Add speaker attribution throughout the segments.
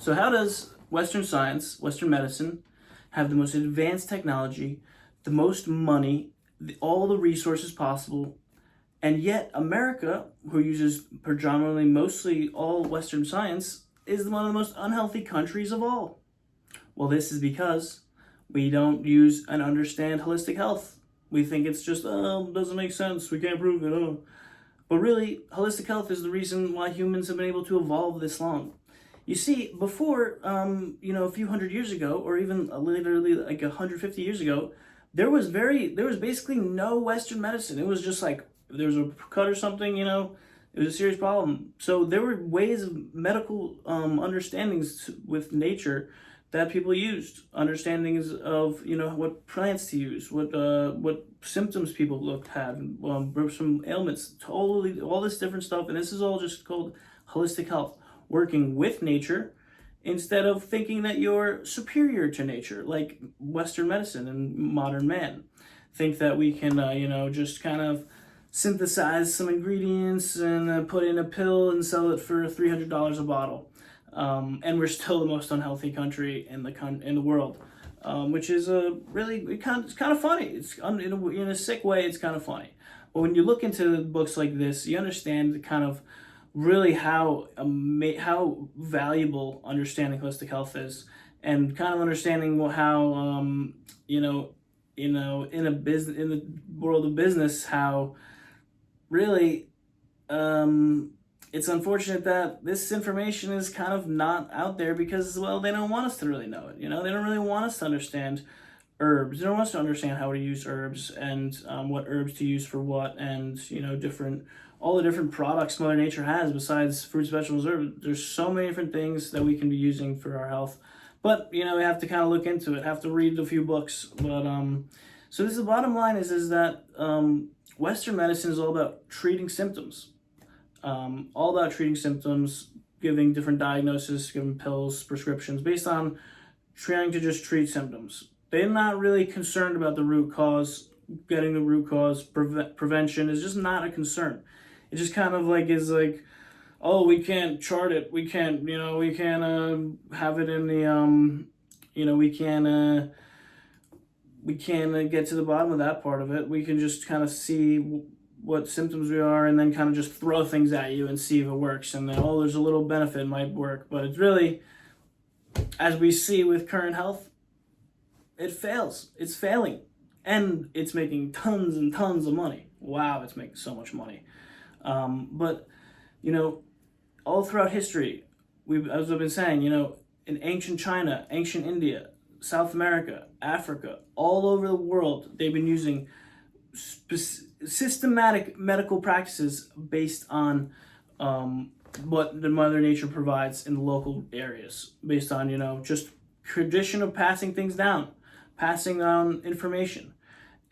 Speaker 1: So how does Western science, Western medicine, have the most advanced technology, the most money, all the resources possible, and yet America, who uses predominantly mostly all Western science, is one of the most unhealthy countries of all? Well, this is because we don't use and understand holistic health. We think it's just, doesn't make sense, we can't prove it, oh. But really, holistic health is the reason why humans have been able to evolve this long. You see, before, a few hundred years ago, or even literally like 150 years ago, there was basically no Western medicine. It was just like, if there was a cut or something, it was a serious problem. So there were ways of medical understandings with nature that people used, understandings of what plants to use, what symptoms people had, some ailments, totally all this different stuff, and this is all just called holistic health, working with nature instead of thinking that you're superior to nature, like Western medicine and modern man. Think that we can, just kind of synthesize some ingredients and put in a pill and sell it for $300 a bottle. And we're still the most unhealthy country in the world, which is it's kind of funny. It's in a sick way. It's kind of funny. But when you look into books like this, you understand kind of really how valuable understanding holistic health is, and kind of understanding how in the world of business, how really it's unfortunate that this information is kind of not out there because, well, they don't want us to really know it. They don't really want us to understand herbs. They don't want us to understand how to use herbs and what herbs to use for what, and all the different products Mother Nature has besides fruits, vegetables, herbs. There's so many different things that we can be using for our health. But we have to kind of look into it, have to read a few books. But so this, the bottom line is that Western medicine is all about treating symptoms. Giving different diagnoses, giving pills, prescriptions based on trying to just treat symptoms. They're not really concerned about the root cause. Getting the root cause, prevention is just not a concern. It just kind of is like, oh, we can't chart it. We can't, have it in the, we can't get to the bottom of that part of it. We can just kind of see what symptoms we are, and then kind of just throw things at you and see if it works. And then, there's a little benefit, it might work. But it's really, as we see with current health, it fails. It's failing. And it's making tons and tons of money. Wow, it's making so much money. But, all throughout history, as I've been saying, in ancient China, ancient India, South America, Africa, all over the world, they've been using systematic medical practices based on what the Mother Nature provides in the local areas, based on, just tradition of passing things down, passing on information.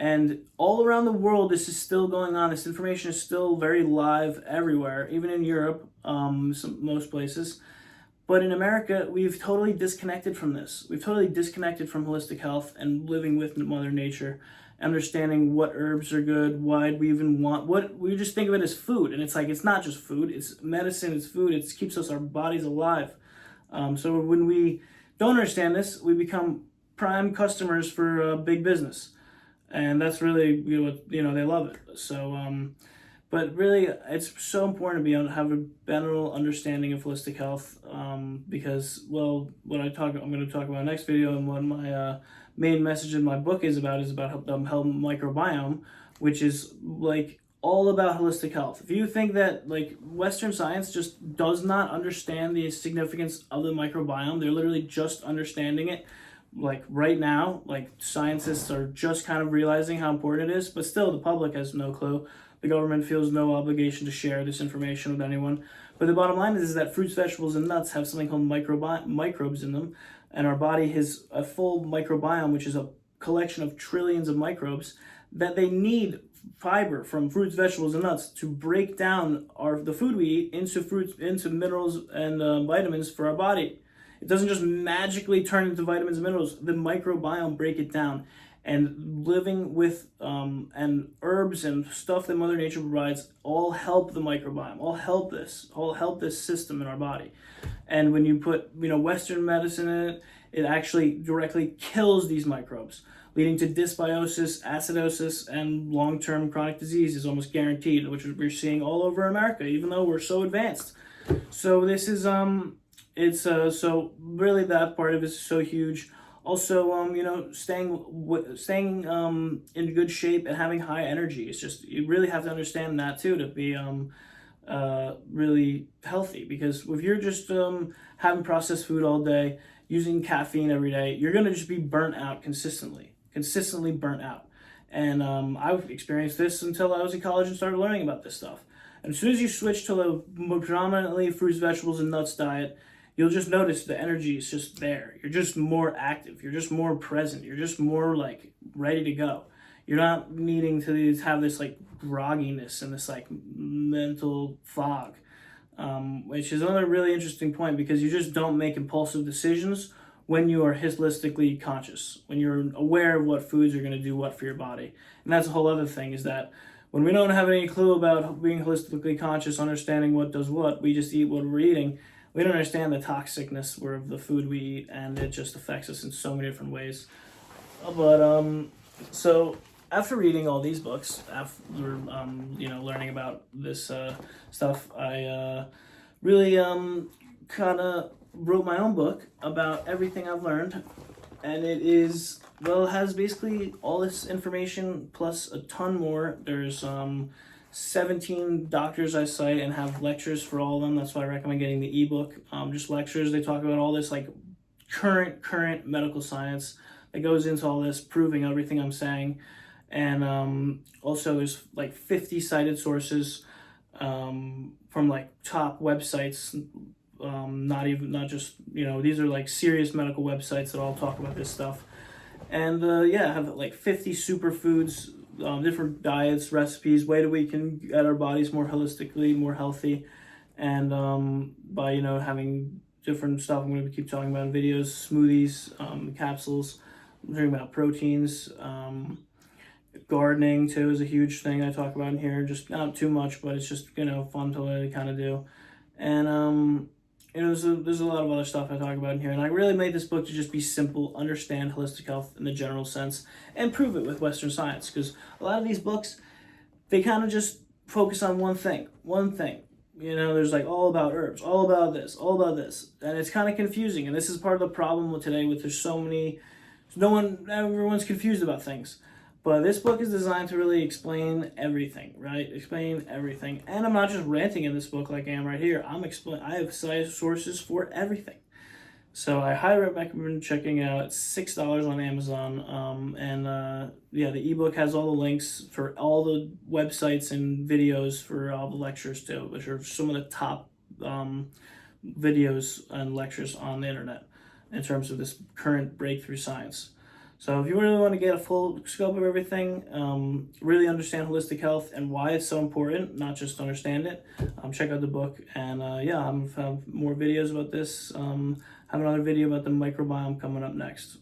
Speaker 1: And all around the world, this is still going on. This information is still very live everywhere, even in Europe, most places. But in America, we've totally disconnected from this. We've totally disconnected from holistic health and living with Mother Nature, understanding what herbs are good, why we even want, we just think of it as food. And it's like, it's not just food, it's medicine, it's food, it keeps our bodies alive. So when we don't understand this, we become prime customers for big business. And that's really what they love it. So, but really, it's so important to be able to have a better understanding of holistic health, because, well, I'm going to talk about next video, and what my main message in my book is about the health microbiome, which is all about holistic health. If you think that Western science just does not understand the significance of the microbiome, they're literally just understanding it. Right now, scientists are just kind of realizing how important it is, but still the public has no clue. The government feels no obligation to share this information with anyone. But the bottom line is that fruits, vegetables, and nuts have something called microbes in them, and our body has a full microbiome, which is a collection of trillions of microbes that they need fiber from fruits, vegetables, and nuts to break down the food we eat into minerals and vitamins for our body. It doesn't just magically turn into vitamins and minerals. The microbiome break it down. and living with and herbs and stuff that Mother Nature provides all help the microbiome, all help this system in our body. And when you put Western medicine in it, it actually directly kills these microbes, leading to dysbiosis, acidosis, and long-term chronic disease is almost guaranteed, which we're seeing all over America, even though we're so advanced. So this is so really that part of it is so huge. Also, staying in good shape and having high energy. It's just, you really have to understand that too to be really healthy. Because if you're just having processed food all day, using caffeine every day, you're gonna just be burnt out consistently burnt out. And I've experienced this until I was in college and started learning about this stuff. And as soon as you switch to a predominantly fruits, vegetables, and nuts diet, you'll just notice the energy is just there. You're just more active. You're just more present. You're just more like ready to go. You're not needing to have this like grogginess and this like mental fog, which is another really interesting point, because you just don't make impulsive decisions when you are holistically conscious, when you're aware of what foods are going to do what for your body. And that's a whole other thing, is that when we don't have any clue about being holistically conscious, understanding what does what, we just eat what we're eating. We don't understand the toxicness of the food we eat, and it just affects us in so many different ways. But so after reading all these books, after learning about this stuff, I really kind of wrote my own book about everything I've learned, and it has basically all this information plus a ton more. There's 17 doctors I cite and have lectures for all of them. That's why I recommend getting the ebook. Just lectures. They talk about all this like current medical science that goes into all this, proving everything I'm saying. And also there's like 50 cited sources from like top websites. Not just these are like serious medical websites that all talk about this stuff. And I have like 50 superfoods, different diets, recipes, way that we can get our bodies more holistically, more healthy, and by having different stuff I'm going to keep talking about in videos, smoothies, capsules. I'm talking about proteins. Gardening too is a huge thing I talk about in here. Just not too much, but it's just fun to kind of do. And there's a lot of other stuff I talk about in here, and I really made this book to just be simple, understand holistic health in the general sense, and prove it with Western science, because a lot of these books, they kind of just focus on one thing. There's like all about herbs, all about this, and it's kind of confusing, and this is part of the problem with today, with everyone's confused about things. But this book is designed to really explain everything, right? Explain everything. And I'm not just ranting in this book like I am right here. I have cited sources for everything. So I highly recommend checking it out. It's $6 on Amazon. The ebook has all the links for all the websites and videos for all the lectures too, which are some of the top videos and lectures on the internet in terms of this current breakthrough science. So if you really want to get a full scope of everything, really understand holistic health and why it's so important, not just understand it, check out the book. And I'm have more videos about this. Have another video about the microbiome coming up next.